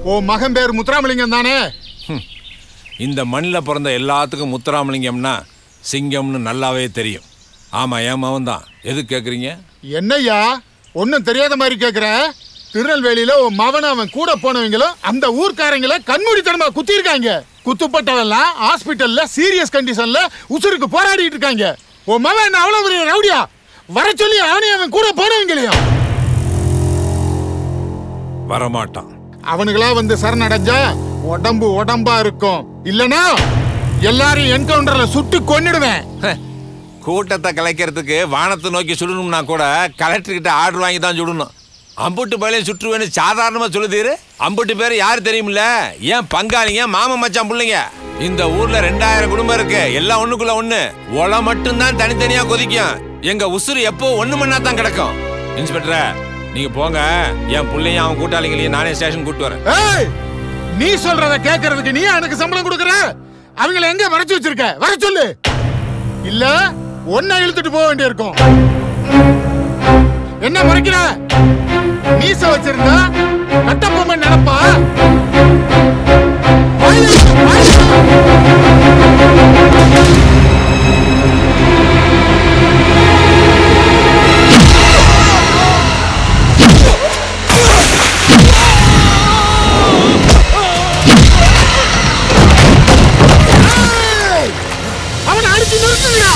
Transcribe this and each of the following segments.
ஓ மகன் பேர் முத்துராமலிங்கம் தானே? இந்த மண்ணில் பிறந்த எல்லாத்துக்கும் முத்துராமலிங்கம்னா சிங்கம்னு நல்லாவே தெரியும். ஆமா, என் மகன் தான். எது கேட்குறீங்க? என்னய்யா ஒன்றும் தெரியாத மாதிரி கேட்குற? திருநெல்வேலியில உன் மகன் அவன் கூட போனவங்களும் அந்த ஊர்க்காரங்களை கண்மூடித்தனமா குத்திருக்காங்க. குத்துப்பட்டவெல்லாம் ஹாஸ்பிட்டல்ல சீரியஸ் கண்டிஷன்ல உசுருக்கு போராடிட்டு இருக்காங்க. உன் மகன் என்ன அவ்வளவு பெரிய ரவுடியா? வர சொல்லி அவனே அவன் கூட போனவங்களையும் வரமாட்டான். அவனுங்களா வந்து சரணடைஞ்சா உடம்பு உடம்பா இருக்கும். இல்லனா எல்லாரையும் என்கவுண்டர்ல சுட்டு கொன்னிடுவேன். கூட்டத்தை கலைக்கிறதுக்கு வானத்தை நோக்கி சுடணும்னா கூட கலெக்டர் கிட்ட ஆர்டர் வாங்கி தான் சுடணும். அம்புட்டு பேரையும் சுற்றுவேன்னு சாதாரணமா சொல்லுதீரு. அம்புட்டு பேர் யாரு தெரியுமில்ல? ஏன் பங்காளிங்க, மாம மச்சான் பிள்ளைங்க. இந்த ஊர்ல 2000 குடும்பம் இருக்கு. எல்லாம் ஒண்ணுக்குள்ள ஒண்ணு. ஒலை மட்டும்தான் தனித்தனியா கொதிக்கும். எங்க உசுறு எப்போ ஒண்ணு மண்ணா தான் கிடக்கும். இன்ஸ்பெக்டர், நீங்க போங்க. என் பிள்ளையும் அவன் கூட்டாளிங்களையும் நானே ஸ்டேஷன் கூட்டு வரேன். நீ சொல்றத கேட்கறதுக்கு நீ எனக்கு சம்பளம் கொடுக்கற? அவங்கள எங்க மறைச்சு வச்சிருக்க? வர சொல்லு. இல்ல ஒன்ன இழுத்துட்டு போக வேண்டியிருக்கும். என்ன மறைக்கிற? மீச வச்சிருந்தா கட்டப்பொம்மை நினைப்பா? அவனை அடிச்சு நிறுத்துகிறா.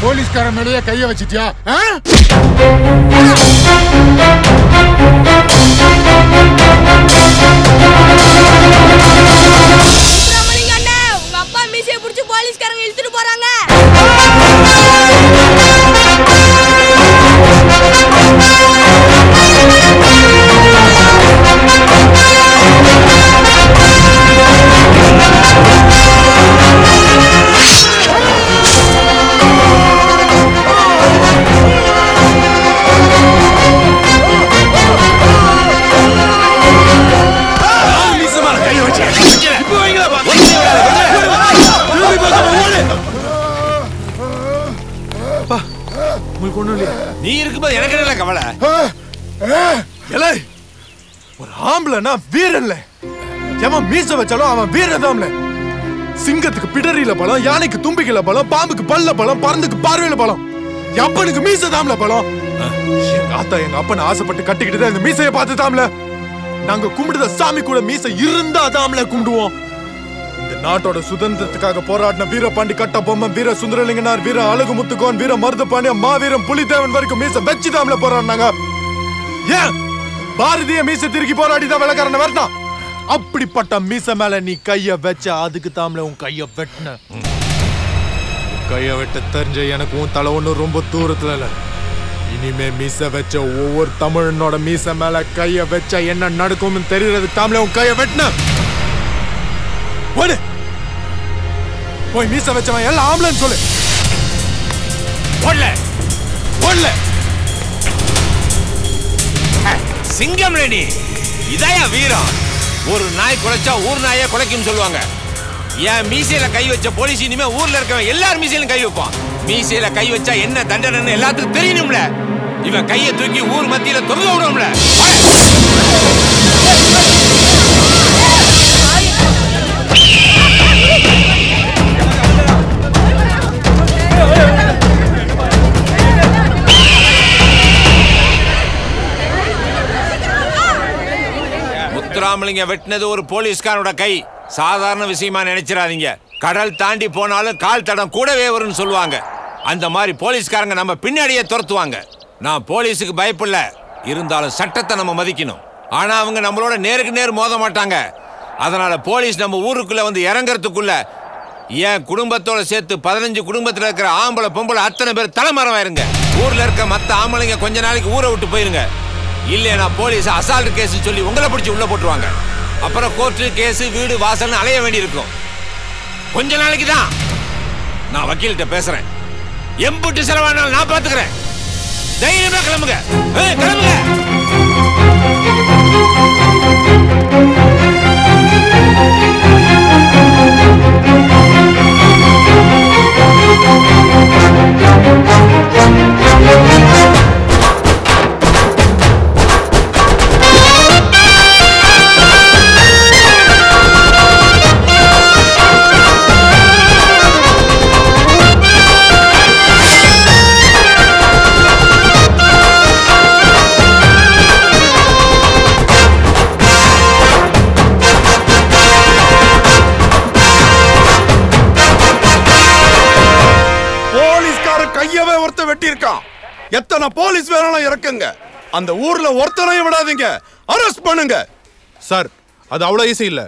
போலீஸ்காரன் மேலேயே கைய வச்சிட்டியா? உங்க அப்பா மீசையை புடிச்சு போலீஸ்காரங்க இழுத்துட்டு போறாங்க. நீ இருக்கும்போது எனக்கு என்ன கவலை? ஒரு ஆம்பளைனா வீரன்ல. எவன் மீச வச்சாலும் அவன் வீரதாம்ல. சிங்கத்துக்கு பிடரியில பலம், யானைக்கு தும்பிக்கையில பலம், பாம்புக்கு பல்ல பலம், பறந்துக்கு பார்வையில பலம். அப்பனுக்கு மீசதாம்ல பலம். எங்க ஆத்தா எங்க அப்பனை ஆசைப்பட்டு கட்டிக்கிட்டு இந்த மீசையை பார்த்து தாம்ல. நாங்க கும்பிடுத சாமி கூட மீசை இருந்தா தாம்ல கும்பிடுவோம். இந்த நாட்டோட சுதந்திரத்துக்காக போராடின வீரபாண்டி கட்டபொம்மன், வீர சுந்தரலிங்கனார், வீர அழகுமுத்துக்கோன், வீர மருதுபாண்டியன், மாவீரன் புலிதேவன் வரைக்கும் மீசை வச்சுதாம்ல போராடினாங்க. ஏன் பாரதிய மீசை திருக்கி போராடிதான் வெள்ளக்காரனை வரணும். அப்படிப்பட்ட மீசை மேல நீ கைய வச்ச அதுக்கு தாம்ல உன் கைய வெட்டின. கைய வெட்ட தெரிஞ்ச எனக்கு உன் தலை ஒண்ணு ரொம்ப தூரத்துல இல்ல. இனிமே மீசை வச்ச ஒவ்வொரு தமிழனோட மீசை மேல கைய வச்ச என்ன நடக்கும்னு தெரியறதுக்கு தாம்ல உன் கைய வெட்டின. போய் மீசை வச்சவன் எல்லாம் ஆம்பளைன்னு சொல்லு. சிங்கம் ரெடி. இதாயா வீரம்? ஒரு நாய் குலைச்சா ஊர் நாயே குலைக்கும் சொல்லுவாங்க. என் மீசையில கை வச்ச போலீஸ் இனிமே ஊர்ல இருக்கவன் எல்லாரும் மீசையிலும் கை வைப்பான். மீசையில கை வச்சா என்ன தண்டனை எல்லாத்துக்கும் தெரியணும்ல. இவன் கையை தூக்கி ஊர் மத்தியில தொங்க விடும்ல. முத்துராமலிங்க வெட்டினது ஒரு போலீஸ்காரோட கை. சாதாரண விஷயமா நினைச்சிடாதீங்க. கடல் தாண்டி போனாலும் கால் தடம் கூடவே வரும்னு சொல்லுவாங்க. அந்த மாதிரி போலீஸ்காரங்க நம்ம பின்னாடியே துரத்துவாங்க. நான் போலீஸுக்கு பயப்படல, இருந்தாலும் சட்டத்தை நம்ம மதிக்கணும். ஆனா அவங்க நம்மளோட நேருக்கு நேர் மோத மாட்டாங்க. அதனால போலீஸ் நம்ம ஊருக்குள்ள வந்து இறங்குறதுக்குள்ள என் குடும்பத்தோட சேர்த்து 15 குடும்பத்தில் இருக்கிற ஆம்பளை பொம்பளை அத்தனை பேர் தலைமறைவாயிருங்க. ஊர்ல இருக்க மற்ற ஆம்பளைங்க கொஞ்ச நாளைக்கு ஊரை விட்டு போயிருங்க. இல்லையா போலீஸ் அசால்ட் கேஸ் சொல்லி உங்களை பிடிச்சி உள்ள போட்டுருவாங்க. அப்புறம் கோர்ட்டு கேஸ் வீடு வாசல்னு அலைய வேண்டி இருக்கும். கொஞ்ச நாளைக்கு தான். நான் வக்கீல்கிட்ட பேசுறேன். எம்புட்டு செலவானாலும் நான் பார்த்துக்கிறேன். தைரியமா கிளம்புங்க, கிளம்புங்க. எத்தனை போலீஸ் வேணாலும் இறக்குங்க. அந்த ஊர்ல ஒருத்தனையும் விடாதீங்க. அரெஸ்ட் பண்ணுங்க. சார், அது அவ்வளவு ஈஸி இல்ல.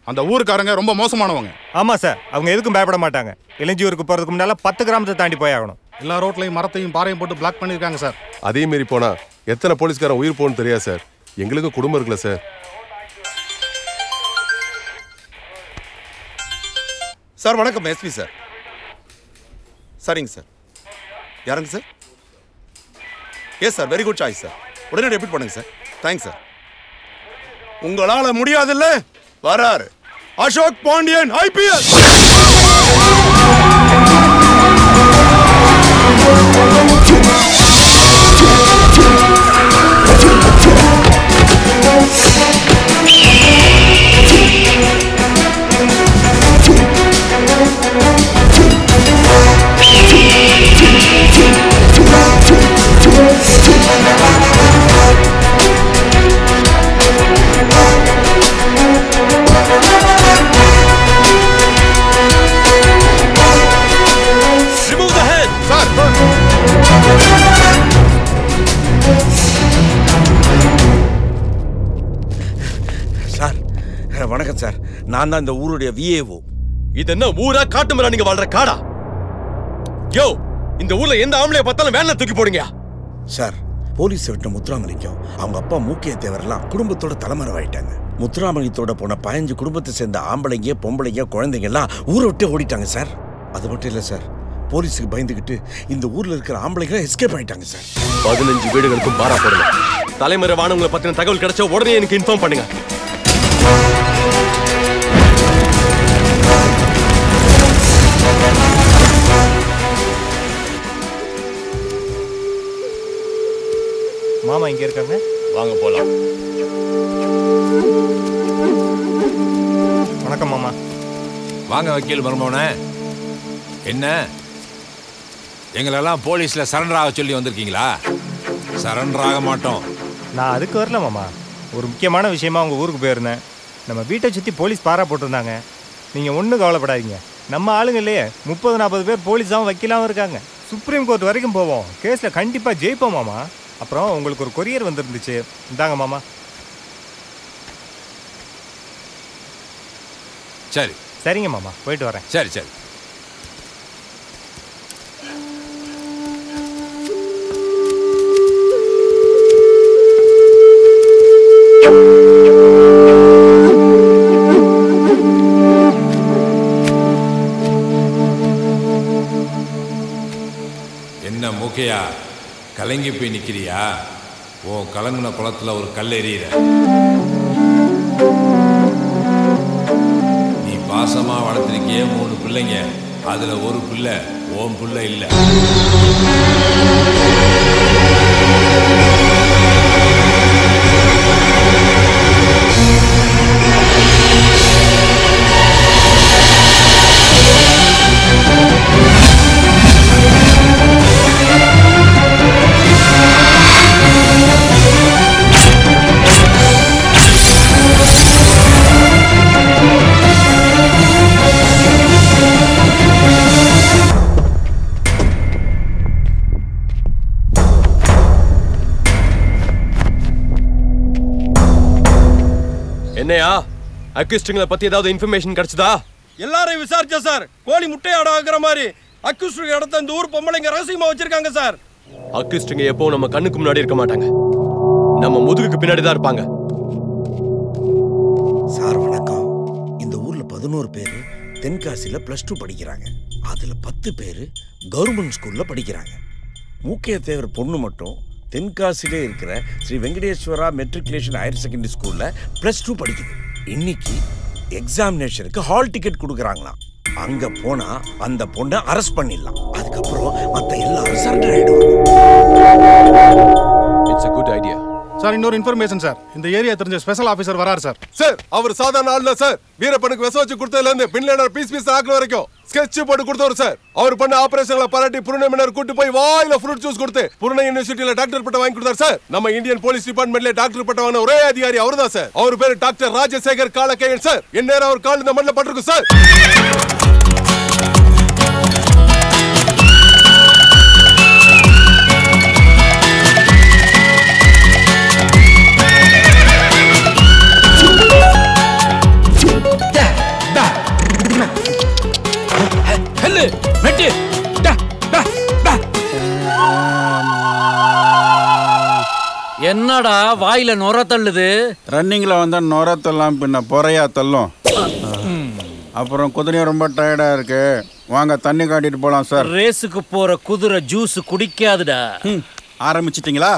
அந்த ஊருக்காரங்க ரொம்ப மோசமானவங்க. ஆமா சார், அவங்க எதுக்கும் பயப்பட மாட்டாங்க. இளஞ்சியூருக்கு போறதுக்கு முன்னால 10 கிராமத்தை தாண்டி போய் ஆகணும். எல்லா ரோட்லையும் மரத்தையும் பாறையும் போட்டு பிளாக் பண்ணிருக்காங்க சார். அதே மாரி போனா எத்தனை போலீஸ்காரன் உயிர் போகணும்னு தெரியாது சார். எங்களுக்கு குடும்பம் இருக்குல்ல சார். சார் வணக்கம், எஸ்பி சார். சரிங்க சார். யாருங்க sir? Yes sir, very good choice sir. உடனே ரிப்பீட் பண்ணுங்க சார். Thanks sir. உங்களால முடியாதுல்ல, வராரு அசோக் பாண்டியன் ஐபிஎஸ். வணக்கம் சார், நான் தான் இந்த ஊருடைய விஏஓ. இது என்ன ஊரா, காட்டு மரம் நீங்க வாழ்ற காடா? யோ, இந்த ஊர்ல எந்த ஆம்பளைய பார்த்தாலும் வேன்ல தூக்கி போடுங்க. சார், போலீஸ் விட்ட முத்துராமலிங்கம் அவங்க அப்பா மூக்கிய தேவரெல்லாம் குடும்பத்தோட தலைமறைவாயிட்டாங்க. முத்துராமலிங்கத்தோட போன 15 குடும்பத்தை சேர்ந்த ஆம்பளைங்க பொம்பளைங்க குழந்தைங்க எல்லாம் ஊரை விட்டு ஓடிட்டாங்க சார். அது மட்டும் இல்ல சார், போலீஸுக்கு பயந்துகிட்டு இந்த ஊர்ல இருக்கிற ஆம்பளைங்க எஸ்கேப் ஆயிட்டாங்க சார். 15 வீடுகளுக்கும் பாரா போடல. தலைமறைவானவங்களை பத்தின தகவல் கிடைச்சா உடனே எனக்கு இன்ஃபார்ம் பண்ணுங்க. மாமா இங்க இருக்காங்க, வாங்க போலாம். வணக்கம் மாமா. வாங்க வக்கீல் மருமவனே. என்ன எங்களெல்லாம் போலீஸ்ல சரண்டர் ஆக சொல்லி வந்திருக்கீங்களா? சரண்டர் ஆக மாட்டோம். நான் அதுக்கு வரல மாமா, ஒரு முக்கியமான விஷயமா உங்க ஊருக்கு போயிருந்தேன். நம்ம வீட்டை சுற்றி போலீஸ் பாரா போட்டிருந்தாங்க. நீங்கள் ஒன்றும் கவலைப்படாதீங்க, நம்ம ஆளுங்க இல்லையே 30-40 பேர் போலீஸாகவும் வக்கீலாகவும் இருக்காங்க. சுப்ரீம் கோர்ட் வரைக்கும் போவோம், கேஸில் கண்டிப்பாக ஜெயிப்போம் மாமா. அப்புறம் உங்களுக்கு ஒரு கொரியர் வந்துருந்துச்சு, இந்தாங்க மாமா. சரி சரிங்க மாமா, போயிட்டு வரேன். சரி சரி. என்ன மூக்கையா, கலங்கி போய் நிக்கிறியா? ஓ, கலங்குன குளத்துல ஒரு கல் எறிகிற. நீ பாசமா வளர்த்துருக்கிய 3 பிள்ளைங்க, அதுல ஒரு பிள்ளை ஓம் பிள்ளை இல்ல. என்னையா அக்யூஸ்டுங்களை பத்தி ஏதாவது இன்ஃபர்மேஷன் கிடைச்சதா? எல்லாரையும் விசாரிச்சா சார். கோழி முட்டையாட ஆகுற மாதிரி அக்யூஸ்டுங்க இடத்த இந்த ஊர் பொம்பளைங்க ரகசியமா வச்சிருக்காங்க சார். அக்யூஸ்டுங்க எப்போ நம்ம கண்ணுக்கு முன்னாடி இருக்க மாட்டாங்க, நம்ம முதுகுக்கு பின்னாடி தான் இருப்பாங்க. சார் வணக்கம். இந்த ஊர்ல 11 பேர் தென்காசியில +2 படிக்கிறாங்க. அதுல 10 பேர் கவர்மெண்ட் ஸ்கூல்ல படிக்கிறாங்க. மூக்கைய தேவர் பொண்ணு மட்டும் தென்காசியிலே இருக்கிற Sri Venkateswara matriculation higher secondary ஸ்கூல்ல +2 படிக்குது. இன்னைக்கு எக்ஸாமினேஷனுக்கு ஹால் டிக்கெட் கொடுக்குறாங்களாம். அங்க போனா அந்த பொண்ணை அரெஸ்ட் பண்ணிடலாம். அதுக்கப்புறம் மத்த எல்லாரும் சரண்டர் ஆயிடுவாங்க. It's a good idea. Sir இன்னொரு இன்ஃபர்மேஷன் சார். இந்த ஏரியா தெரிஞ்ச ஸ்பெஷல் ஆஃபீஸர் வராரு சார். சார் அவர் சாதாரண ஆள் இல்ல சார். வீரப்பனுக்கு விஷம் வச்சு கொடுத்ததுல இருந்து பின்லேனர் பீஸ் ஆக்குற வரைக்கும் ஸ்கெட்ச் போட்டு கொடுத்தவர் சார். அவர் பண்ண ஆபரேஷன்ல பாராட்டி புருணை மினர் கூட்டி போய் வாயில ஃப்ரூட் ஜூஸ் கொடுத்து புருணை யூனிவர்சிட்டியில டாக்டர் பட்டம் வாங்கி கொடுத்தார் சார். நம்ம இந்தியன் போலீஸ் டிபார்ட்மெண்ட்ல டாக்டர் பட்டம் வாங்கின ஒரே அதிகாரி அவர்தான் சார். அவர் பேரு டாக்டர் ராஜசேகர் காலக்கையன் சார். எந்நேரம் அவர் கால் இந்த மண்ணில் பட்டிருக்கும் சார். என்னடா வாயில நொர தள்ளுது? ரன்னிங்ல வந்தா நொர தள்ளாம், பின்ன பொறையா தள்ளும். அப்புறம் குதிரையும் ரொம்ப டயர்டா இருக்கு, வாங்க தண்ணி காட்டிட்டு போலாம் சார். ரேஸுக்கு போற குதிரை ஜூஸ் குடிக்காதுடா. ஆரம்பிச்சிட்டீங்களா?